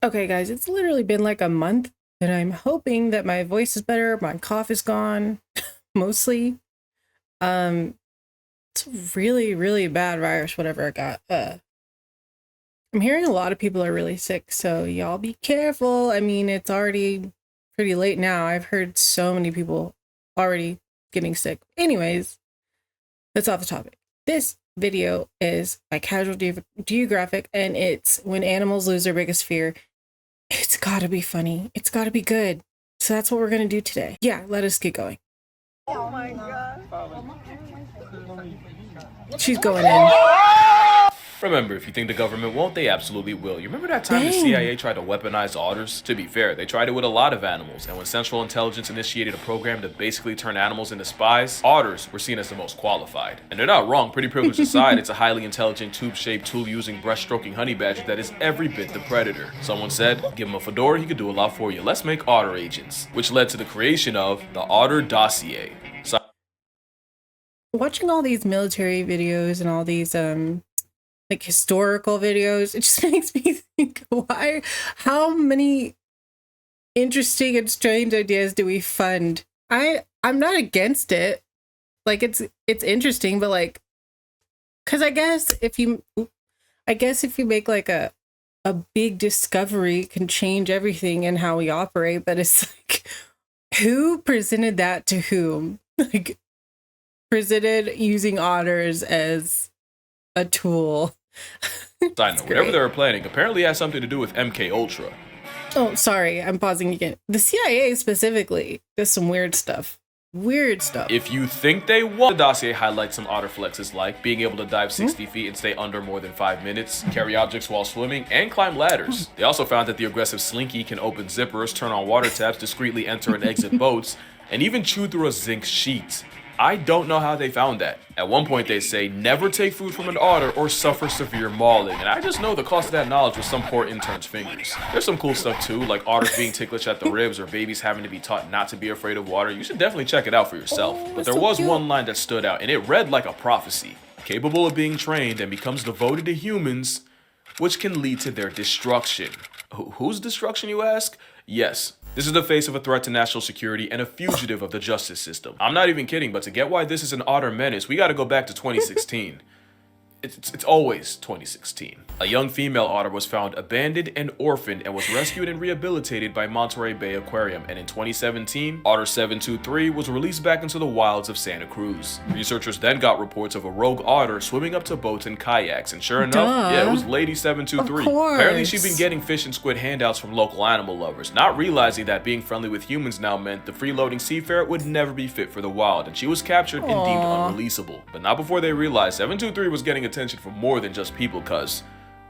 Okay, guys, it's literally been like a month, and I'm hoping that my voice is better, my cough is gone, mostly. It's a really, really bad virus, whatever I got. I'm hearing a lot of people are really sick, so y'all be careful. I mean, it's already pretty late now. I've heard so many people already getting sick. Anyways, that's off the topic. This video is by Casual Geographic, and it's when animals lose their biggest fear. It's gotta be funny. It's gotta be good. So that's what we're gonna do today. Yeah, let us get going. Oh my god. She's going in. Remember, if you think the government won't, they absolutely will. You remember that time the CIA tried to weaponize otters? To be fair, they tried it with a lot of animals, and when Central Intelligence initiated a program to basically turn animals into spies, otters were seen as the most qualified. And they're not wrong, pretty privileged aside, it's a highly intelligent, tube-shaped, tool-using, brush-stroking honey badger that is every bit the predator. Someone said, give him a fedora, he could do a lot for you. Let's make otter agents, which led to the creation of the Otter Dossier. Watching all these military videos and all these like historical videos, it just makes me think, how many interesting and strange ideas do we fund? I'm not against it. Like it's interesting, but like, cause I guess if you make like a big discovery can change everything in how we operate, but it's like, who presented that to whom? Like, presented using otters as a tool. Side note, whatever they were planning apparently has something to do with MK Ultra. Oh, sorry, I'm pausing again. The CIA specifically does some weird stuff. Weird stuff. If you think they won't, the dossier highlights some Otter Flexes like being able to dive 60 feet and stay under more than 5 minutes, carry objects while swimming, and climb ladders. They also found that the aggressive Slinky can open zippers, turn on water taps, discreetly enter and exit boats, and even chew through a zinc sheet. I don't know how they found that. At one point they say, never take food from an otter or suffer severe mauling, and I just know the cost of that knowledge was some poor intern's fingers. There's some cool stuff too, like otters being ticklish at the ribs or babies having to be taught not to be afraid of water. You should definitely check it out for yourself. But there was one line that stood out, and it read like a prophecy. Capable of being trained and becomes devoted to humans, which can lead to their destruction. Whose destruction, you ask? Yes. This is the face of a threat to national security and a fugitive of the justice system. I'm not even kidding, but to get why this is an otter menace, we gotta go back to 2016. It's always 2016. A young female otter was found abandoned and orphaned and was rescued and rehabilitated by Monterey Bay Aquarium, and in 2017, Otter 723 was released back into the wilds of Santa Cruz. Researchers then got reports of a rogue otter swimming up to boats and kayaks, and sure enough, yeah, it was Lady 723. Apparently she'd been getting fish and squid handouts from local animal lovers, not realizing that being friendly with humans now meant the freeloading seafarer would never be fit for the wild, and she was captured and deemed unreleasable. But not before they realized 723 was getting attention from more than just people, cuz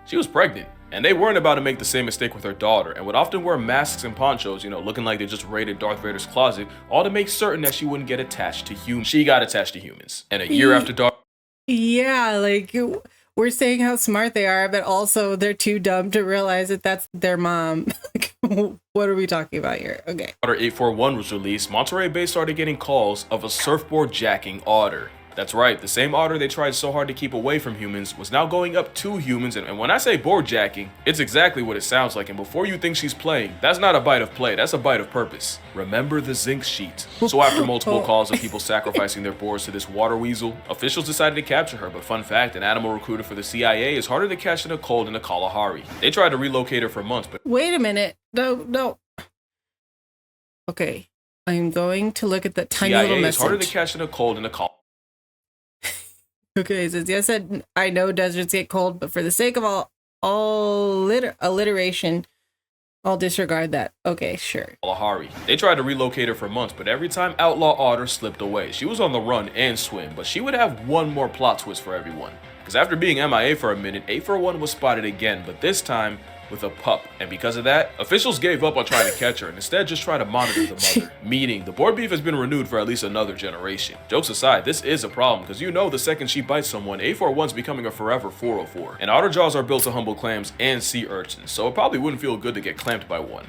she was pregnant, and they weren't about to make the same mistake with her daughter, and would often wear masks and ponchos, you know, looking like they just raided Darth Vader's closet, all to make certain that she wouldn't get attached to humans. She got attached to humans, and a year after Darth... Yeah, like, we're saying how smart they are, but also they're too dumb to realize that that's their mom. What are we talking about here? Okay. Otter 841 was released. Monterey Bay started getting calls of a surfboard jacking otter. That's right, the same otter they tried so hard to keep away from humans was now going up to humans, and when I say board jacking, it's exactly what it sounds like, and before you think she's playing, that's not a bite of play, that's a bite of purpose. Remember the zinc sheet. So after multiple calls of people sacrificing their boards to this water weasel, officials decided to capture her, but fun fact, an animal recruiter for the CIA is harder to catch than a cold in a Kalahari. They tried to relocate her for months, but... Wait a minute, no. Okay, I'm going to look at that tiny little message. CIA is harder to catch than a cold in a Kalahari. Okay, says, yes, I know deserts get cold, but for the sake of all alliteration, I'll disregard that. Okay, sure. Kalahari. They tried to relocate her for months, but every time Outlaw Otter slipped away. She was on the run and swim, but she would have one more plot twist for everyone. Because after being MIA for a minute, 841 was spotted again, but this time with a pup, and because of that, officials gave up on trying to catch her and instead just tried to monitor the mother. Meaning, the board beef has been renewed for at least another generation. Jokes aside, this is a problem, because you know the second she bites someone, 841's becoming a forever 404. And otter jaws are built to humble clams and sea urchins, so it probably wouldn't feel good to get clamped by one.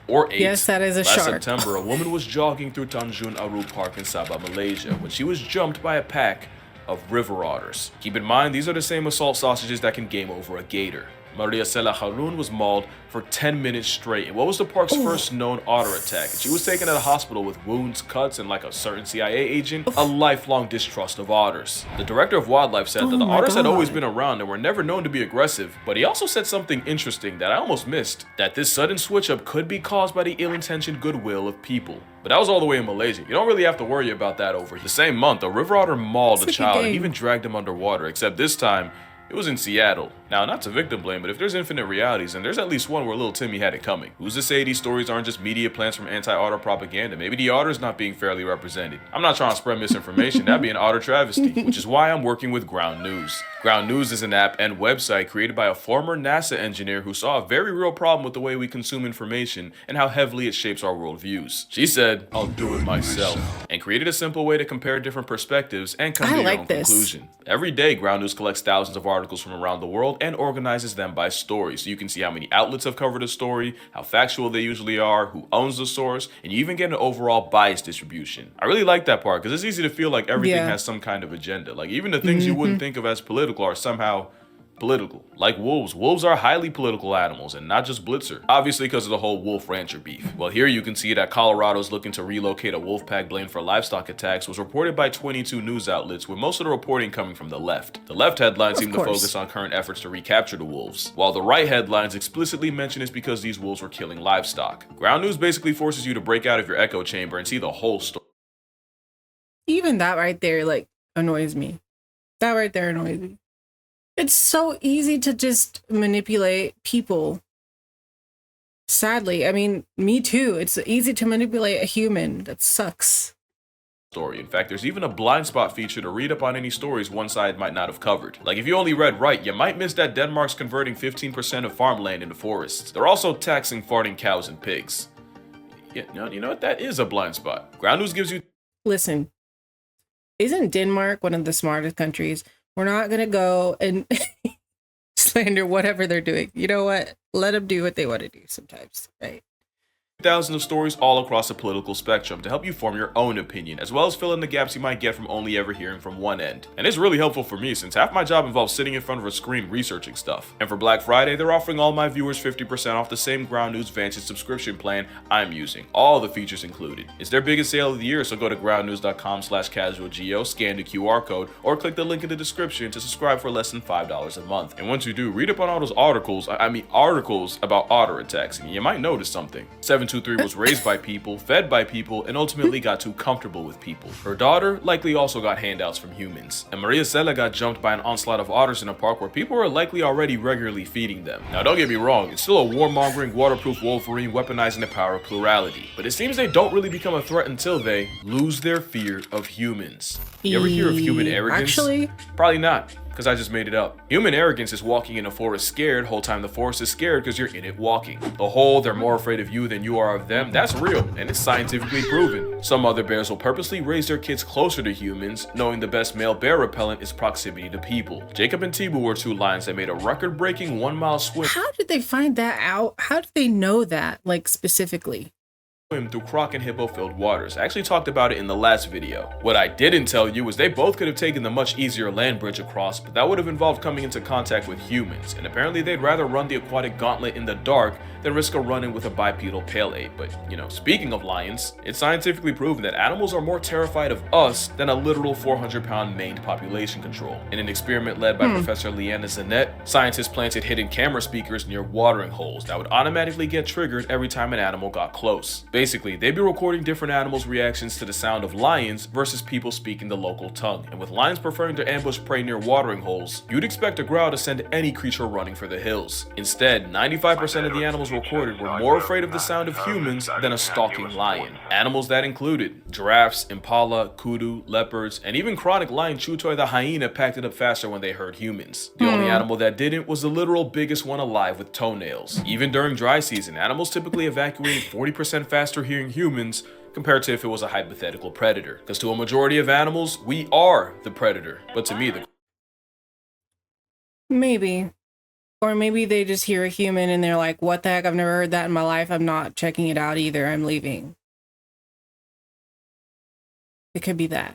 Or 8. Yes, that is a shark. Last September, a woman was jogging through Tanjung Aru Park in Sabah, Malaysia, when she was jumped by a pack of river otters. Keep in mind, these are the same assault sausages that can game over a gator. Maria Cela Harun was mauled for 10 minutes straight in what was the park's first known otter attack, and she was taken to the hospital with wounds, cuts, and like a certain CIA agent, a lifelong distrust of otters. The director of wildlife said that the otters had always been around and were never known to be aggressive, but he also said something interesting that I almost missed, that this sudden switch up could be caused by the ill-intentioned goodwill of people. But that was all the way in Malaysia. You don't really have to worry about that over here. The same month, a river otter mauled a child and even dragged him underwater, except this time, it was in Seattle. Now, not to victim blame, but if there's infinite realities, then there's at least one where little Timmy had it coming. Who's to say these stories aren't just media plants from anti-otter propaganda? Maybe the otter's not being fairly represented. I'm not trying to spread misinformation, that'd be an otter travesty, which is why I'm working with Ground News. Ground News is an app and website created by a former NASA engineer who saw a very real problem with the way we consume information and how heavily it shapes our worldviews. She said, "I'll do it myself," and created a simple way to compare different perspectives and come to your own conclusion. Every day, Ground News collects thousands of articles from around the world and organizes them by story, so you can see how many outlets have covered a story, how factual they usually are, who owns the source, and you even get an overall bias distribution. I really like that part because it's easy to feel like everything has some kind of agenda. Like even the things you wouldn't think of as political are somehow political. Like wolves. Wolves are highly political animals and not just Blitzer. Obviously because of the whole wolf rancher beef. Well, here you can see that Colorado's looking to relocate a wolf pack blamed for livestock attacks was reported by 22 news outlets, with most of the reporting coming from the left. The left headlines seem to focus on current efforts to recapture the wolves, while the right headlines explicitly mention it's because these wolves were killing livestock. Ground News basically forces you to break out of your echo chamber and see the whole story. Even that right there, like, annoys me. That right there annoys me. It's so easy to just manipulate people. Sadly, I mean, me too. It's easy to manipulate a human. That sucks. In fact, there's even a blind spot feature to read up on any stories one side might not have covered. Like if you only read right, you might miss that Denmark's converting 15% of farmland into forests. They're also taxing farting cows and pigs. You know what? That is a blind spot. Ground News gives you... Listen, isn't Denmark one of the smartest countries? We're not going to go and slander whatever they're doing. You know what? Let them do what they want to do sometimes, right? Thousands of stories all across the political spectrum to help you form your own opinion, as well as fill in the gaps you might get from only ever hearing from one end. And it's really helpful for me since half my job involves sitting in front of a screen researching stuff. And for Black Friday, they're offering all my viewers 50% off the same Ground News Vantage subscription plan I'm using, all the features included. It's their biggest sale of the year, so go to groundnews.com/casualgo, scan the QR code, or click the link in the description to subscribe for less than $5 a month. And once you do, read up on all those articles about otter attacks, and you might notice something. 723 was raised by people, fed by people, and ultimately got too comfortable with people. Her daughter likely also got handouts from humans. And Maria Cela got jumped by an onslaught of otters in a park where people were likely already regularly feeding them. Now don't get me wrong, it's still a warmongering, waterproof Wolverine weaponizing the power of plurality. But it seems they don't really become a threat until they lose their fear of humans. You ever hear of human arrogance? Actually, probably not, because I just made it up. Human arrogance is walking in a forest scared, whole time the forest is scared because you're in it walking. The whole they're more afraid of you than you are of them, that's real, and it's scientifically proven. Some other bears will purposely raise their kids closer to humans, knowing the best male bear repellent is proximity to people. Jacob and Tibu were two lions that made a record-breaking 1-mile swim. How did they find that out? How did they know that, like, specifically? Through croc and hippo filled waters. I actually talked about it in the last video. What I didn't tell you is they both could have taken the much easier land bridge across, but that would have involved coming into contact with humans, and apparently they'd rather run the aquatic gauntlet in the dark than risk a run-in with a bipedal pale ape. But, speaking of lions, it's scientifically proven that animals are more terrified of us than a literal 400-pound maned population control. In an experiment led by Professor Leanna Zanette, scientists planted hidden camera speakers near watering holes that would automatically get triggered every time an animal got close. Basically, they'd be recording different animals' reactions to the sound of lions versus people speaking the local tongue. And with lions preferring to ambush prey near watering holes, you'd expect a growl to send any creature running for the hills. Instead, 95% of the animals recorded were more afraid of the sound of humans than a stalking lion. Animals that included giraffes, impala, kudu, leopards, and even chronic lion Chutoy the hyena packed it up faster when they heard humans. The only animal that didn't was the literal biggest one alive with toenails. Even during dry season, animals typically evacuated 40% faster hearing humans compared to if it was a hypothetical predator. Because to a majority of animals, we are the predator. But to me, maybe. Or maybe they just hear a human and they're like, what the heck? I've never heard that in my life. I'm not checking it out either. I'm leaving. It could be that.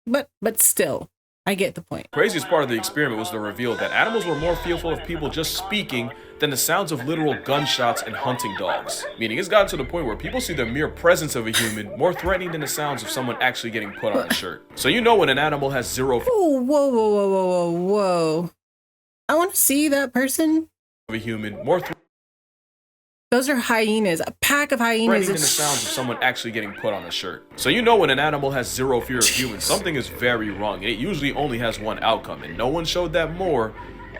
But still, I get the point. Craziest part of the experiment was the reveal that animals were more fearful of people just speaking than the sounds of literal gunshots and hunting dogs. Meaning it's gotten to the point where people see the mere presence of a human more threatening than the sounds of someone actually getting put on a shirt. So you know when an animal has zero Oh, whoa, whoa, whoa, whoa, whoa, whoa. I want to see that person. of a human more Those are hyenas. A pack of hyenas. threatening than the sounds of someone actually getting put on a shirt. So you know when an animal has zero fear of humans, something is very wrong. It usually only has one outcome, and no one showed that more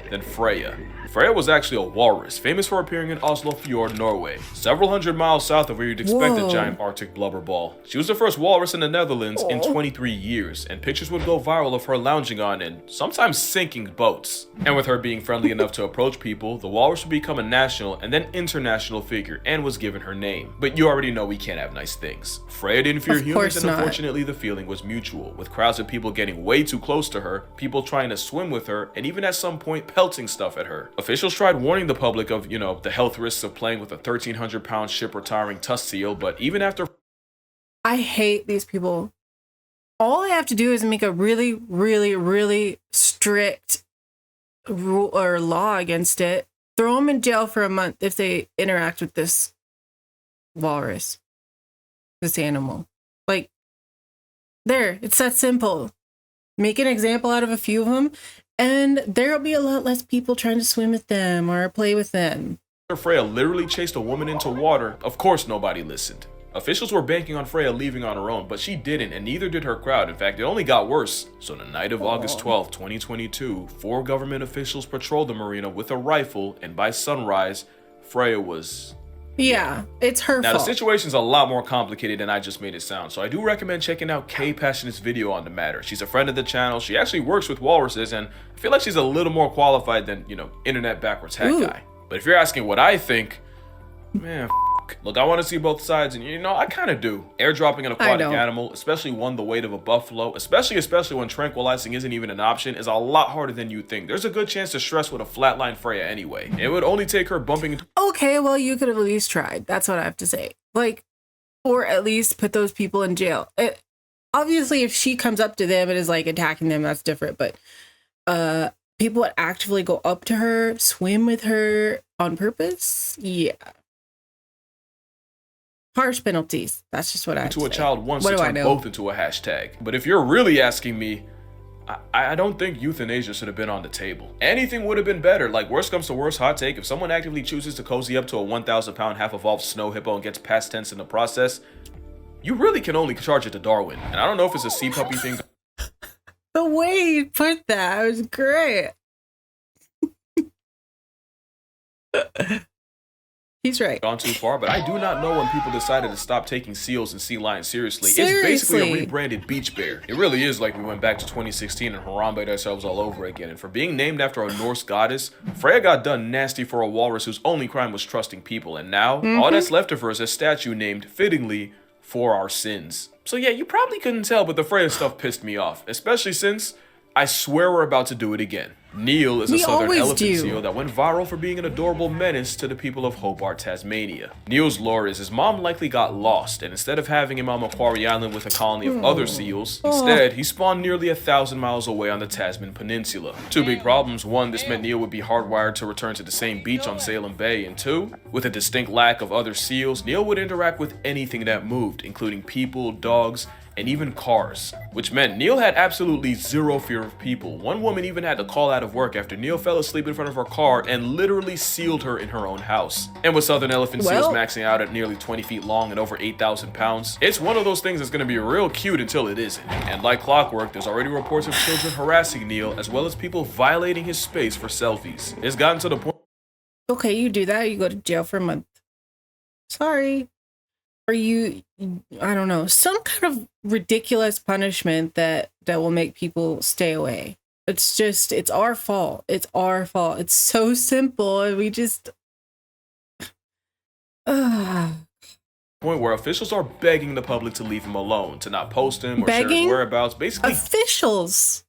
than Freya. Freya was actually a walrus, famous for appearing in Oslo Fjord, Norway, several hundred miles south of where you'd expect a giant Arctic blubber ball. She was the first walrus in the Netherlands in 23 years, and pictures would go viral of her lounging on and sometimes sinking boats. And with her being friendly enough to approach people, the walrus would become a national and then international figure and was given her name. But you already know we can't have nice things. Freya didn't fear humans, and unfortunately the feeling was mutual, with crowds of people getting way too close to her, people trying to swim with her, and even at some point pelting stuff at her. Officials tried warning the public of, the health risks of playing with a 1,300-pound ship-retiring tusk seal, but even after... I hate these people. All I have to do is make a really, really, really strict rule or law against it. Throw them in jail for a month if they interact with this walrus, this animal. Like, there, it's that simple. Make an example out of a few of them, and there'll be a lot less people trying to swim with them or play with them. Freya literally chased a woman into water, of course nobody listened. Officials were banking on Freya leaving on her own, but she didn't, and neither did her crowd. In fact, it only got worse. So the night of August 12, 2022, 4 government officials patrolled the marina with a rifle, and by sunrise, Freya was... Yeah, it's her fault. Now, the situation's a lot more complicated than I just made it sound, so I do recommend checking out Kay Passionate's video on the matter. She's a friend of the channel. She actually works with walruses, and I feel like she's a little more qualified than, internet backwards hack guy. But if you're asking what I think, man, look, I want to see both sides, and I kind of do. Airdropping an aquatic animal, especially one the weight of a buffalo, especially when tranquilizing isn't even an option, is a lot harder than you think. There's a good chance to stress with a flatline Freya anyway. It would only take her bumping into... Okay, well, you could have at least tried. That's what I have to say. Like, or at least put those people in jail. Obviously, if she comes up to them and is like attacking them, that's different. But people would actively go up to her, swim with her on purpose. Yeah. Harsh penalties. That's just what I have to say. To a child once to turn both into a hashtag. But if you're really asking me, I don't think euthanasia should have been on the table. Anything would have been better. Like, worst comes to worst, hot take, if someone actively chooses to cozy up to a 1,000-pound half-evolved snow hippo and gets past tense in the process, you really can only charge it to Darwin. And I don't know if it's a sea puppy thing. The way you put that was great. He's right. Gone too far, but I do not know when people decided to stop taking seals and sea lions seriously. It's basically a rebranded beach bear. It really is like we went back to 2016 and harambeed ourselves all over again. And for being named after a Norse goddess, Freya got done nasty for a walrus whose only crime was trusting people. And now, all that's left of her is a statue named, fittingly, for our sins. So yeah, you probably couldn't tell, but the Freya stuff pissed me off. Especially since I swear we're about to do it again. Neil is a southern elephant seal that went viral for being an adorable menace to the people of Hobart, Tasmania. Neil's lore is his mom likely got lost, and instead of having him on Macquarie Island with a colony of other seals, instead he spawned nearly 1,000 miles away on the Tasman Peninsula. 2 big problems: 1, this meant Neil would be hardwired to return to the same beach on Salem Bay, and 2, with a distinct lack of other seals, Neil would interact with anything that moved, including people, dogs, and even cars, which meant Neil had absolutely zero fear of people. One woman even had to call out of work after Neil fell asleep in front of her car and literally sealed her in her own house. And with southern elephant seals maxing out at nearly 20 feet long and over 8,000 pounds, it's one of those things that's gonna be real cute until it isn't. And like clockwork, there's already reports of children harassing Neil, as well as people violating his space for selfies. It's gotten to the point... Okay, you do that, you go to jail for a month. Sorry. Or I don't know, some kind of ridiculous punishment that will make people stay away. It's our fault. It's our fault. It's so simple, and we just... point where officials are begging the public to leave him alone, to not post him or share his whereabouts. Basically, officials,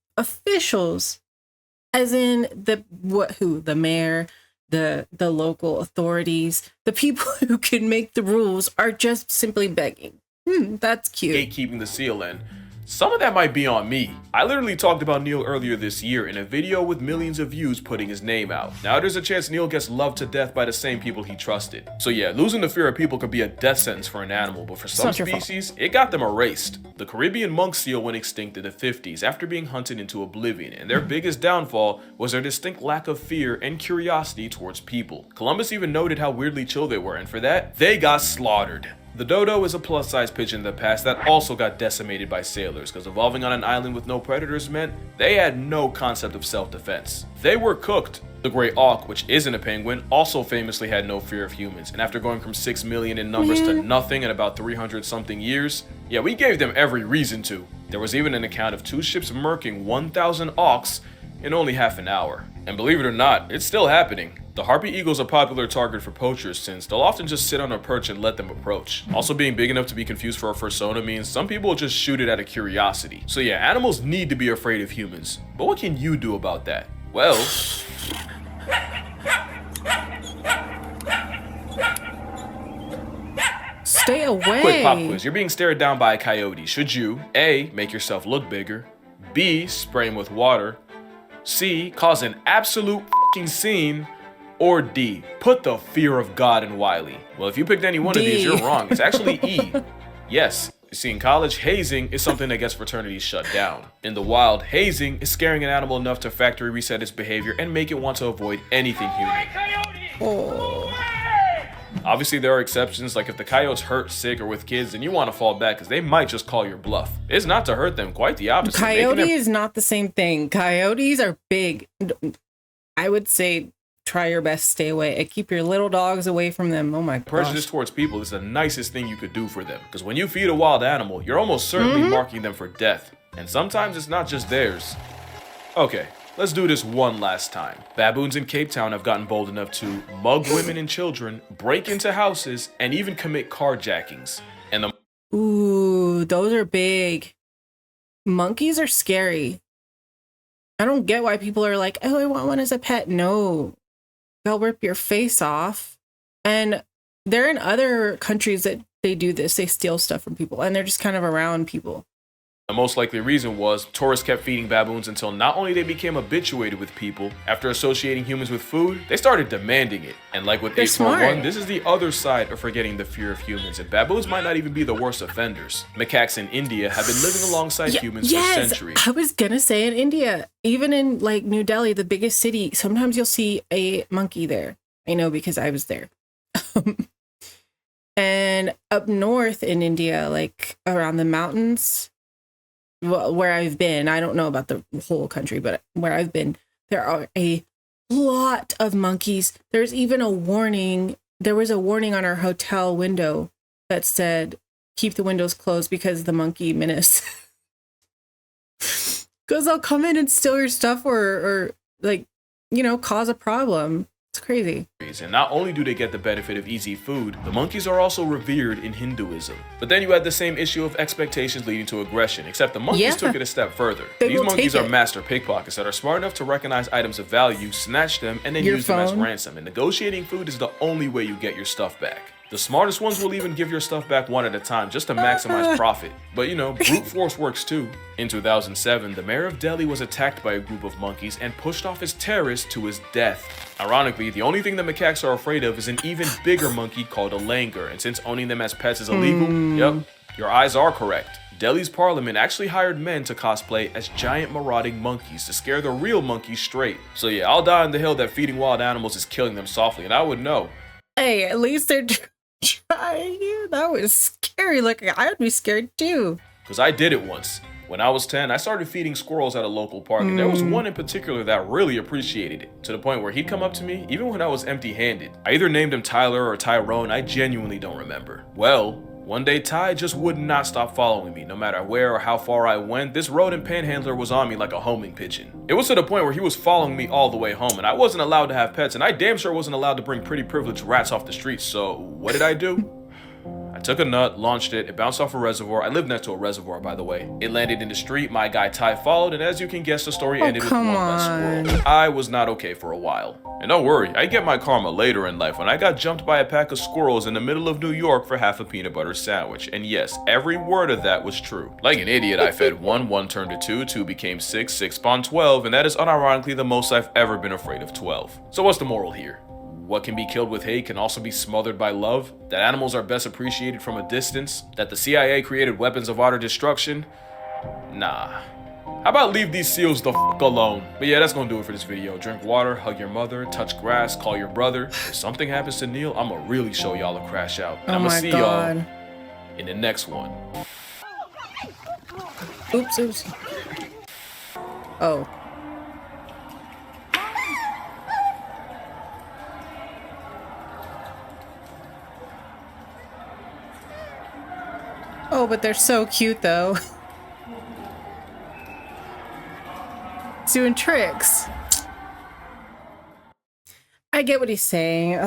as in the mayor, the local authorities, the people who can make the rules are just simply begging. That's cute. Gatekeeping the seal in. some of that might be on me. I literally talked about Neil earlier this year in a video with millions of views putting his name out. Now there's a chance Neil gets loved to death by the same people he trusted. So yeah, losing the fear of people could be a death sentence for an animal, but for some species, it got them erased. The Caribbean monk seal went extinct in the 50s after being hunted into oblivion, and their biggest downfall was their distinct lack of fear and curiosity towards people. Columbus even noted how weirdly chill they were, and for that, they got slaughtered. The dodo is a plus-size pigeon in the past that also got decimated by sailors, because evolving on an island with no predators meant they had no concept of self-defense. They were cooked. The gray auk, which isn't a penguin, also famously had no fear of humans, and after going from 6 million in numbers to nothing in about 300-something years, yeah, we gave them every reason to. There was even an account of 2 ships murking 1,000 auks in only half an hour. And believe it or not, it's still happening. The harpy eagle's a popular target for poachers since they'll often just sit on a perch and let them approach. Also, being big enough to be confused for a fursona means some people will just shoot it out of curiosity. So yeah, animals need to be afraid of humans. But what can you do about that? Well, stay away. Quick pop quiz. You're being stared down by a coyote. Should you A, make yourself look bigger, B, spray him with water, C, cause an absolute fucking scene, or D, put the fear of God in Wiley? Well, if you picked any one of these, you're wrong. It's actually E. Yes. You see, in college, hazing is something that gets fraternities shut down. In the wild, hazing is scaring an animal enough to factory reset its behavior and make it want to avoid anything human. Oh. Obviously, there are exceptions, like if the coyote's hurt, sick, or with kids, then you want to fall back because they might just call your bluff. It's not to hurt them, quite the opposite. Coyote is not the same thing. Coyotes are big. I would say try your best, stay away, and keep your little dogs away from them. Oh my gosh. Prejudice towards people is the nicest thing you could do for them, because when you feed a wild animal, you're almost certainly marking them for death, and sometimes it's not just theirs. Okay, let's do this one last time. Baboons in Cape Town have gotten bold enough to mug women and children, break into houses, and even commit carjackings. And the Ooh, those are big. Monkeys are scary. I don't get why people are like, oh, I want one as a pet. No. They'll rip your face off. And they're in other countries that they do this. They steal stuff from people and they're just kind of around people. The most likely reason was tourists kept feeding baboons until not only they became habituated with people, after associating humans with food, they started demanding it. And like with 841, this is the other side of forgetting the fear of humans, and baboons might not even be the worst offenders. Macaques in India have been living alongside humans for centuries. I was gonna say in India, even in like New Delhi, the biggest city, sometimes you'll see a monkey there. I know because I was there. And up north in India, like around the mountains, where I've been, I don't know about the whole country, but where I've been, there are a lot of monkeys. There's even a warning. There was a warning on our hotel window that said, keep the windows closed because the monkey menace. Because they'll come in and steal your stuff or like, you know, cause a problem. It's crazy. And not only do they get the benefit of easy food, the monkeys are also revered in Hinduism. But then you had the same issue of expectations leading to aggression, except the monkeys took it a step further. These monkeys are master pickpockets that are smart enough to recognize items of value, snatch them, and then use them as ransom. And negotiating food is the only way you get your stuff back. The smartest ones will even give your stuff back one at a time just to maximize profit. But you know, brute force works too. In 2007, the mayor of Delhi was attacked by a group of monkeys and pushed off his terrace to his death. Ironically, the only thing the macaques are afraid of is an even bigger monkey called a langur, and since owning them as pets is illegal, yep, your eyes are correct. Delhi's parliament actually hired men to cosplay as giant marauding monkeys to scare the real monkeys straight. So yeah, I'll die on the hill that feeding wild animals is killing them softly, and I would know. Hey, at least they're trying you. That was scary looking. I would be scared too. Because I did it once. When I was 10, I started feeding squirrels at a local park, and there was one in particular that really appreciated it, to the point where he'd come up to me even when I was empty-handed. I either named him Tyler or Tyrone, I genuinely don't remember. Well, one day Ty just would not stop following me. No matter where or how far I went, this rodent panhandler was on me like a homing pigeon. It was to the point where he was following me all the way home, and I wasn't allowed to have pets, and I damn sure wasn't allowed to bring pretty privileged rats off the streets, so what did I do? I took a nut, launched it bounced off a reservoir. I live next to a reservoir, by the way. It landed in the street, my guy Ty followed, and as you can guess, the story ended with one less squirrel. I was not okay for a while. And don't worry, I get my karma later in life when I got jumped by a pack of squirrels in the middle of New York for half a peanut butter sandwich. And yes, every word of that was true. Like an idiot, I fed 1, 1 turned to 2, 2 became 6, 6 spawned 12, and that is unironically the most I've ever been afraid of 12. So what's the moral here? What can be killed with hate can also be smothered by love, that animals are best appreciated from a distance, that the CIA created weapons of utter destruction? Nah. How about leave these seals the f*** alone? But yeah, that's gonna do it for this video. Drink water, hug your mother, touch grass, call your brother. If something happens to Neil, I'ma really show y'all a crash out. And I'ma see y'all in the next one. Oops. Oh. Oh, but they're so cute though. Doing tricks. I get what he's saying.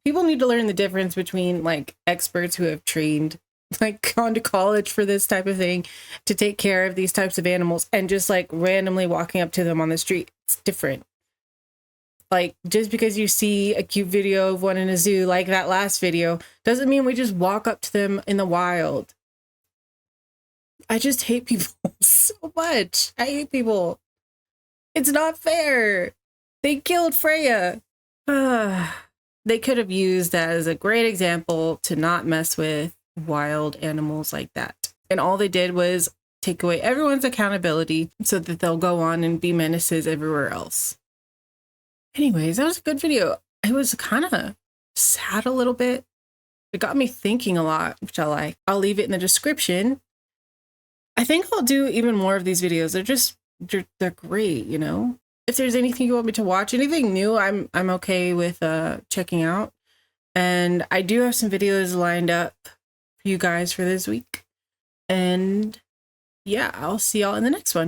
People need to learn the difference between like experts who have trained, like gone to college for this type of thing to take care of these types of animals, and just like randomly walking up to them on the street. It's different. Like, just because you see a cute video of one in a zoo like that last video doesn't mean we just walk up to them in the wild. I just hate people so much. I hate people. It's not fair. They killed Freya. They could have used that as a great example to not mess with wild animals like that. And all they did was take away everyone's accountability so that they'll go on and be menaces everywhere else. Anyways, that was a good video. I was kind of sad a little bit. It got me thinking a lot, which I like. I'll leave it in the description. I think I'll do even more of these videos. They're great, you know? If there's anything you want me to watch, anything new, I'm okay with checking out. And I do have some videos lined up for you guys for this week. And yeah, I'll see y'all in the next one.